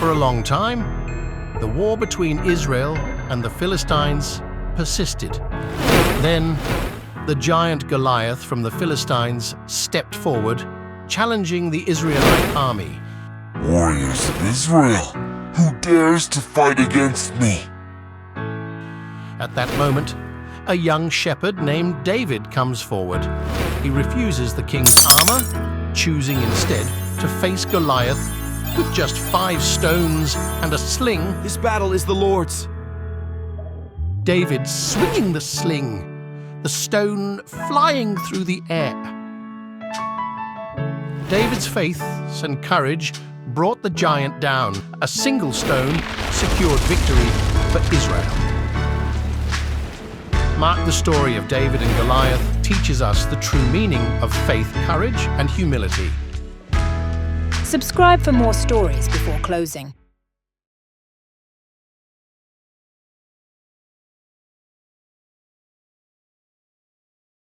For a long time, the war between Israel and the Philistines persisted. Then, the giant Goliath from the Philistines stepped forward, challenging the Israelite army. "Warriors of Israel, who dares to fight against me?" At that moment, a young shepherd named David comes forward. He refuses the king's armor, choosing instead to face Goliath with just 5 stones and a sling. "This battle is the Lord's." David swinging the sling, the stone flying through the air. David's faith and courage brought the giant down. A single stone secured victory for Israel. Mark the story of David and Goliath teaches us the true meaning of faith, courage, and humility. Subscribe for more stories before closing.